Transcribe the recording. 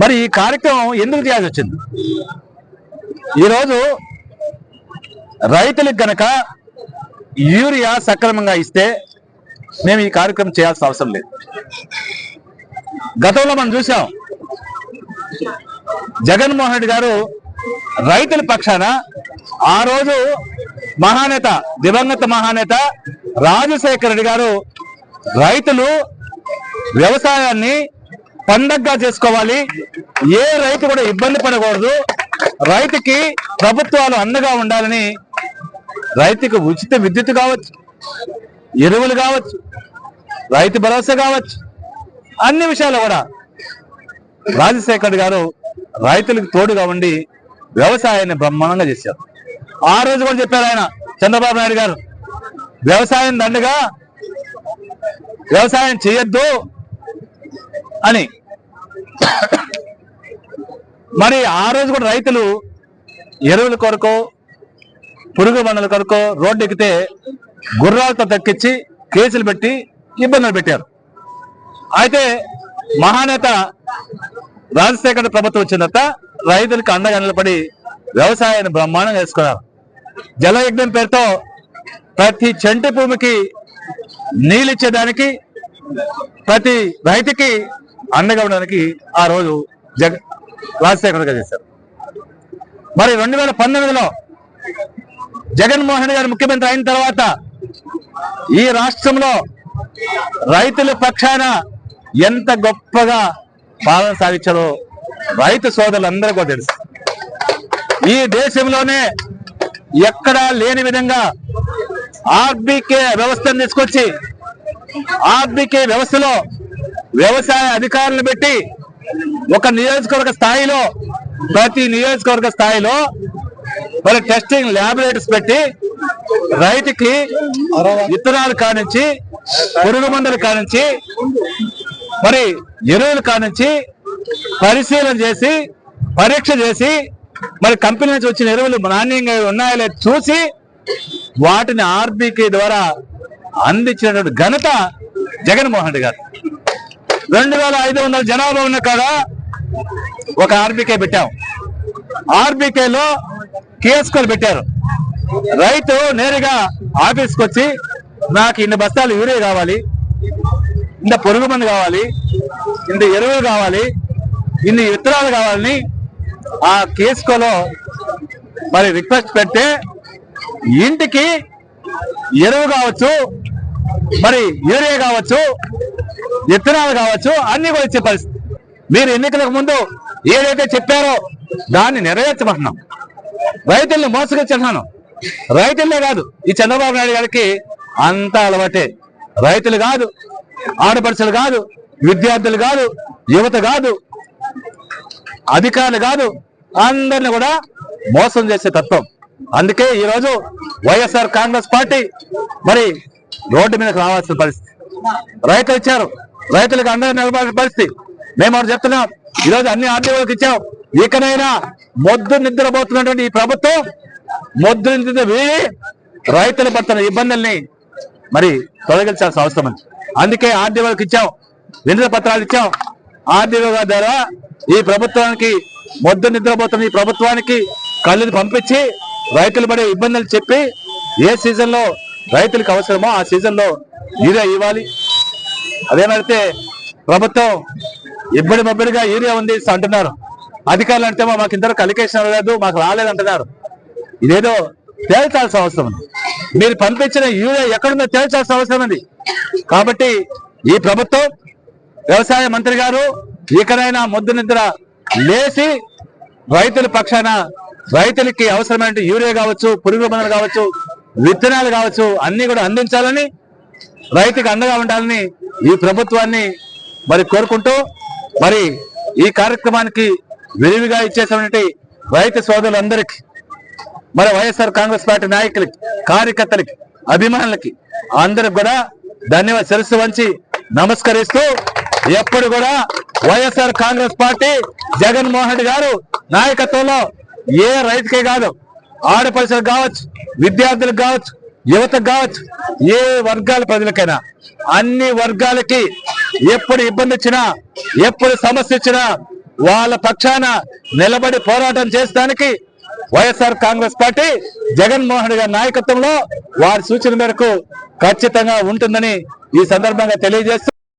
మరి ఈ కార్యక్రమం ఎందుకు చేయాల్సి వచ్చింది? ఈరోజు రైతులకు గనక యూరియా సక్రమంగా ఇస్తే మేము ఈ కార్యక్రమం చేయాల్సిన అవసరం లేదు. గతంలో మనం చూసాం, జగన్మోహన్ రెడ్డి గారు రైతుల పక్షాన ఆ రోజు మహానేత, దివంగత మహానేత రాజశేఖర రెడ్డి గారు రైతులు వ్యవసాయాన్ని పండగగా చేసుకోవాలి, ఏ రైతు కూడా ఇబ్బంది పడకూడదు, రైతుకి ప్రభుత్వాలు అండగా ఉండాలని రైతుకు ఉచిత విద్యుత్ కావచ్చు, ఎరువులు కావచ్చు, రైతు భరోసా కావచ్చు, అన్ని విషయాలు కూడా రాజశేఖర రెడ్డి గారు రైతులకు తోడుగా ఉండి వ్యవసాయాన్ని బ్రహ్మాండంగా చేశారు. ఆ రోజు కూడా చెప్పారు ఆయన, చంద్రబాబు నాయుడు గారు, వ్యవసాయం దండగా, వ్యవసాయం చేయొద్దు అని. మరి ఆ రోజు కూడా రైతులు ఎరువుల కొరకు, పురుగు మందుల కొరకు రోడ్డు ఎక్కితే గుర్రాలతో దక్కించి కేసులు పెట్టి ఇబ్బందులు పెట్టారు. అయితే మహానేత రాజశేఖర ప్రభుత్వం వచ్చిన తర్వాత రైతులకు అండగా నిలబడి వ్యవసాయాన్ని బ్రహ్మాండంగా చేసుకున్నారు. జలయజ్ఞం పేరుతో ప్రతి చెంటి భూమికి నీళ్ళు ఇచ్చేదానికి, ప్రతి రైతుకి అండగా ఉండడానికి ఆ రోజు రాజశేఖర్ చేశారు. మరి 2019లో జగన్మోహన్ రెడ్డి గారు ముఖ్యమంత్రి అయిన తర్వాత ఈ రాష్ట్రంలో రైతుల పక్షాన ఎంత గొప్పగా పాలన సాగించారో రైతు సోదరులందరూ కూడా తెలుసు. ఈ దేశంలోనే ఎక్కడా లేని విధంగా ఆర్బీకే వ్యవస్థను తీసుకొచ్చి, ఆర్బీకే వ్యవస్థలో వ్యవసాయ అధికారులను పెట్టి ఒక నియోజకవర్గ స్థాయిలో, ప్రతి నియోజకవర్గ స్థాయిలో మరి టెస్టింగ్ ల్యాబొరేటరీస్ పెట్టి రైతుకి విత్తనాలు కానించి, పురుగు మందులు కానించి, మరి ఎరువులు కానించి పరిశీలన చేసి, పరీక్ష చేసి, మరి కంపెనీ నుంచి వచ్చిన ఎరువులు నాణ్యంగా ఉన్నాయో లేదో చూసి వాటిని ఆర్బీకే ద్వారా అందించినటువంటి ఘనత జగన్మోహన్ రెడ్డి గారు. 2500 జనాభా ఉన్న కాడ ఒక ఆర్బీకే పెట్టాం. ఆర్బీకేలో కేసుకొని పెట్టారు. రైతు నేరుగా ఆఫీస్కి వచ్చి నాకు ఇన్ని బస్తాలు యూరియా కావాలి, ఇంత పురుగు మందు కావాలి, ఇంత ఎరువులు కావాలి, ఇన్ని విత్తనాలు కావాలని ఆ కేసుకోలో మరి రిక్వెస్ట్ పెడితే ఇంటికి ఎరువు కావచ్చు, మరి యూరియా కావచ్చు, విత్తనాలు కావచ్చు, అన్ని కూడా ఇచ్చే పరిస్థితి. మీరు ఎన్నికలకు ముందు ఏదైతే చెప్పారో దాన్ని నెరవేర్చమంటున్నాం. రైతుల్ని మోసగించున్నాను. రైతులే కాదు, ఈ చంద్రబాబు నాయుడు గారికి అంతా అలవాటే. రైతులు కాదు, ఆడపడుచులు కాదు, విద్యార్థులు కాదు, యువత కాదు, అధికారులు కాదు, అందరిని కూడా మోసం చేసే తత్వం. అందుకే ఈరోజు వైఎస్ఆర్ కాంగ్రెస్ పార్టీ మరి రోడ్డు మీదకి రావాల్సిన పరిస్థితి. రైతులు ఇచ్చారు, రైతులకు అందరూ నిలబడే పరిస్థితి. మేము ఒకటి చెప్తున్నాం, ఈరోజు అన్ని ఆర్డీఓలకు ఇచ్చాం. ఇకనైనా మొద్దు నిద్రపోతున్నటువంటి ఈ ప్రభుత్వం మొద్దు నిద్ర వీడి రైతులు పడుతున్న ఇబ్బందుల్ని మరి తొలగించాల్సిన అవసరం ఉంది. అందుకే ఆర్డీఓలకు ఇచ్చాం, వినతి పత్రాలు ఇచ్చాం. ఆర్డీఓ ద్వారా ఈ ప్రభుత్వానికి, మొద్దు నిద్రపోతున్న ఈ ప్రభుత్వానికి కళ్ళుని పంపించి రైతులు పడే ఇబ్బందులు చెప్పి ఏ సీజన్ లో రైతులకు అవసరమో ఆ సీజన్ లో యూరియా ఇవ్వాలి. అదేమైతే ప్రభుత్వం ఇబ్బడిగా యూరియా ఉంది అంటున్నారు. అధికారులు అంటే మాకు ఇంతవరకు అలికేషన్ లేదు, మాకు రాలేదంటున్నారు. ఇదేదో తేల్చాల్సిన అవసరం ఉంది. మీరు పంపించిన యూరియా ఎక్కడుందో తేల్చాల్సిన అవసరం ఉంది. కాబట్టి ఈ ప్రభుత్వం, వ్యవసాయ మంత్రి గారు ఇకనైనా మొద్దు నిద్ర లేచి రైతుల పక్షాన రైతులకి అవసరమైన యూరియా కావచ్చు, పురుగు మందులు కావచ్చు, విత్తనాలు కావచ్చు, అన్ని కూడా అందించాలని, రైతుకి అండగా ఉండాలని ఈ ప్రభుత్వాన్ని మరి కోరుకుంటూ, మరి ఈ కార్యక్రమానికి విరివిగా ఇచ్చేసినటువంటి రైతు సోదరులందరికీ, మరి వైఎస్ఆర్ కాంగ్రెస్ పార్టీ నాయకులకి, కార్యకర్తలకి, అభిమానులకి అందరికి కూడా ధన్యవాదాలు శిరస్సు వంచి నమస్కరిస్తూ, ఎప్పుడు కూడా వైఎస్ఆర్ కాంగ్రెస్ పార్టీ జగన్మోహన్ రెడ్డి గారు నాయకత్వంలో ఏ రైతుకే కాదు, ఆడపడుచులకు కావచ్చు, విద్యార్థులకు కావచ్చు, యువతకు కావచ్చు, ఏ వర్గాల ప్రజలకైనా అన్ని వర్గాలకి ఎప్పుడు ఇబ్బంది వచ్చినా, ఎప్పుడు సమస్య వచ్చినా వాళ్ళ పక్షాన నిలబడి పోరాటం చేసడానికి వైఎస్ఆర్ కాంగ్రెస్ పార్టీ జగన్మోహన్ రెడ్డి గారి నాయకత్వంలో వారి సూచన మేరకు ఖచ్చితంగా ఉంటుందని ఈ సందర్భంగా తెలియజేస్తూ